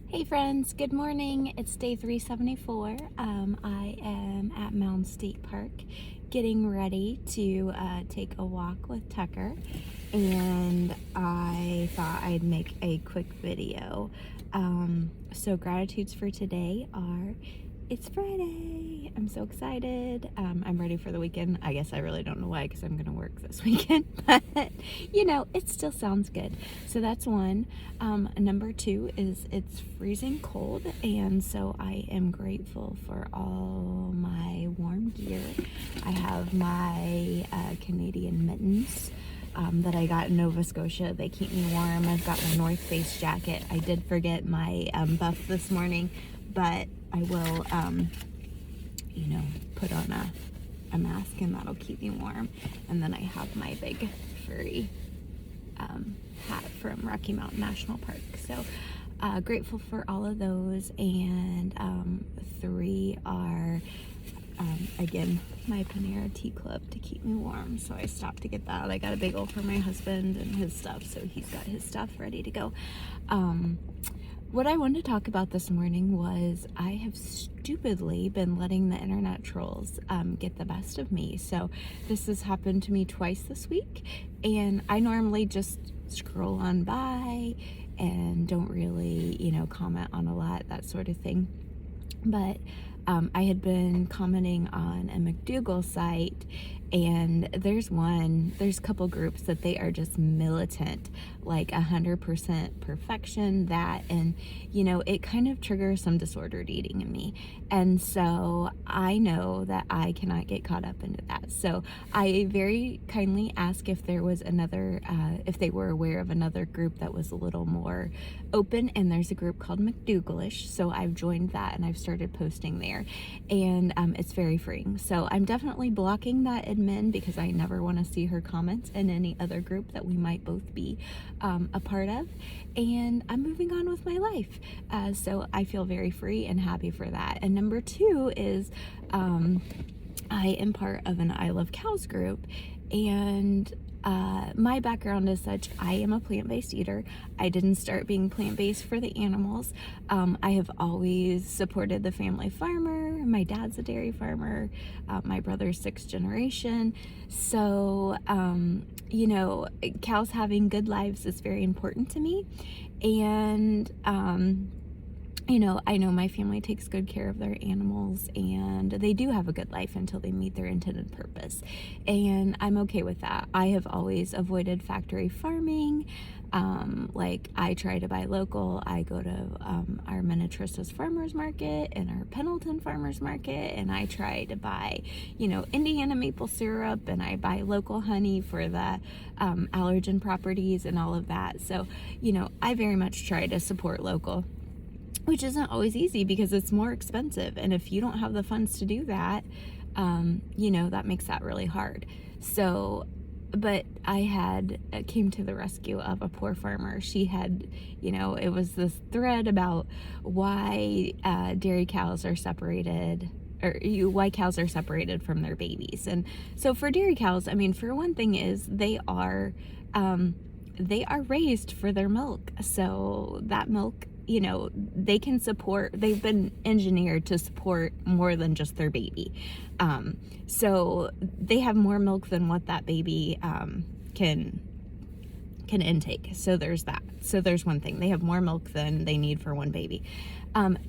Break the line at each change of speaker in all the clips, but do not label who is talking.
Hey friends, good morning. It's day 374. I am at Mound State Park getting ready to take a walk with Tucker, and I thought I'd make a quick video. So gratitudes for today are it's Friday. I'm so excited. I'm ready for the weekend. I guess I really don't know why, because I'm going to work this weekend, but it still sounds good. So that's one. Number two is it's freezing cold, and so I am grateful for all my warm gear. I have my Canadian mittens that I got in Nova Scotia. They keep me warm. I've got my North Face jacket. I did forget my buff this morning, but I will, put on a mask, and that'll keep me warm. And then I have my big furry hat from Rocky Mountain National Park. So grateful for all of those. And three are, again, my Panera Tea Club to keep me warm. So I stopped to get that. I got a bagel for my husband and his stuff, so he's got his stuff ready to go. What I wanted to talk about this morning was I have stupidly been letting the internet trolls get the best of me. So this has happened to me twice this week, and I normally just scroll on by and don't really, comment on a lot, that sort of thing. But I had been commenting on a McDougal site, and there's a couple groups that they are just militant, like 100% perfection, and it kind of triggers some disordered eating in me. And so I know that I cannot get caught up into that. So I very kindly asked if there was if they were aware of another group that was a little more open, and there's a group called McDougalish. So I've joined that, and I've started posting there, and it's very freeing. So I'm definitely blocking that admin, because I never want to see her comments in any other group that we might both be a part of, and I'm moving on with my life. So I feel very free and happy for that. And number two is I am part of an I Love Cows group, and my background is such, I am a plant-based eater. I didn't start being plant-based for the animals. I have always supported the family farmer. My dad's a dairy farmer. My brother's 6th generation. So, cows having good lives is very important to me. And, I know my family takes good care of their animals, and they do have a good life until they meet their intended purpose. And I'm okay with that. I have always avoided factory farming. I try to buy local. I go to our Minnetrista's Farmers Market and our Pendleton Farmers Market, and I try to buy, Indiana maple syrup, and I buy local honey for the allergen properties and all of that. So, I very much try to support local, which isn't always easy because it's more expensive. And if you don't have the funds to do that, that makes that really hard. So, but I came to the rescue of a poor farmer. She had, it was this thread about why dairy cows are separated, why cows are separated from their babies. And so for dairy cows, for one thing is they are raised for their milk. So that milk, they've been engineered to support more than just their baby. So they have more milk than what that baby can intake. So there's that. So there's one thing. They have more milk than they need for one baby.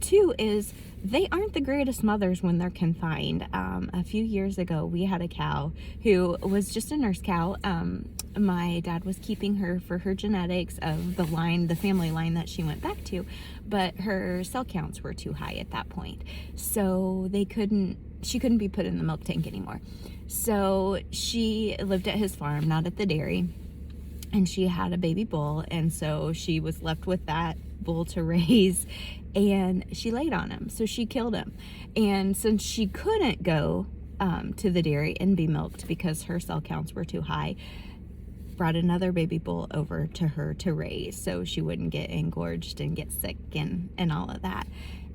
Two is they aren't the greatest mothers when they're confined. A few years ago, we had a cow who was just a nurse cow. My dad was keeping her for her genetics of the family line that she went back to, but her cell counts were too high at that point. So she couldn't be put in the milk tank anymore. So she lived at his farm, not at the dairy, and she had a baby bull, and so she was left with that bull to raise, and she laid on him, so she killed him. And since she couldn't go to the dairy and be milked because her cell counts were too high, brought another baby bull over to her to raise so she wouldn't get engorged and get sick and all of that.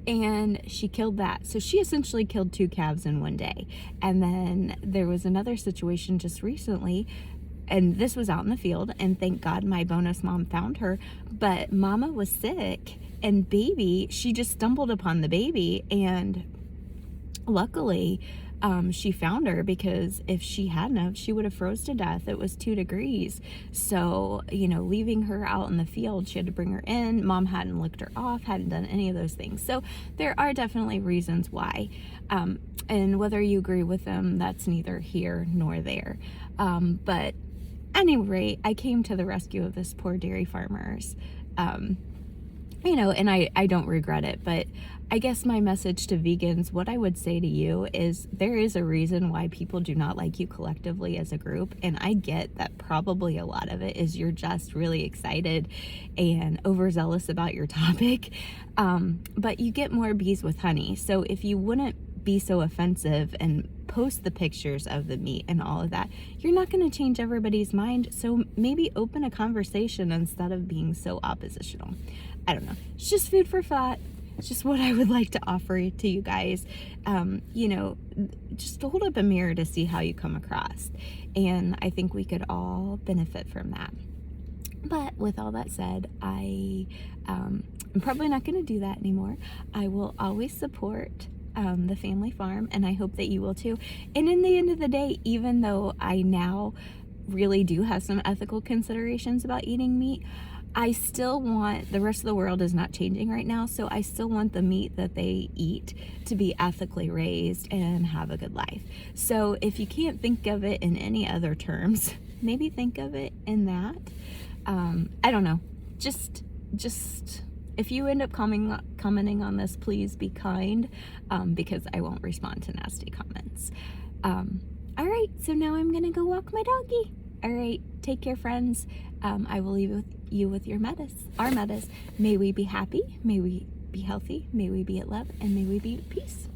And she killed that. So she essentially killed 2 calves in one day. And then there was another situation just recently and this was out in the field, and thank God my bonus mom found her. But mama was sick, and baby, she just stumbled upon the baby, and luckily she found her, because if she hadn't, she would have froze to death. It was 2 degrees. So, you know, leaving her out in the field, she had to bring her in. Mom hadn't licked her off, hadn't done any of those things. So there are definitely reasons why. And whether you agree with them, that's neither here nor there. But any rate, I came to the rescue of this poor dairy farmers. You know, and I don't regret it, but I guess my message to vegans, what I would say to you is, there is a reason why people do not like you collectively as a group, and I get that probably a lot of it is you're just really excited and overzealous about your topic, but you get more bees with honey. So if you wouldn't be so offensive and post the pictures of the meat and all of that, you're not going to change everybody's mind. So maybe open a conversation instead of being so oppositional. I don't know. It's just food for thought. It's just what I would like to offer to you guys. You know, just hold up a mirror to see how you come across. And I think we could all benefit from that. But with all that said, I'm probably not going to do that anymore. I will always support the family farm, and I hope that you will too. And in the end of the day, even though I now really do have some ethical considerations about eating meat, I still want, the rest of the world is not changing right now, so I still want the meat that they eat to be ethically raised and have a good life. So if you can't think of it in any other terms, maybe think of it in that. I don't know. Just if you end up commenting on this, please be kind, because I won't respond to nasty comments. All right, so now I'm gonna go walk my doggy. All right, take care, friends. I will leave you with our metas. May we be happy, may we be healthy, may we be at love, and may we be at peace.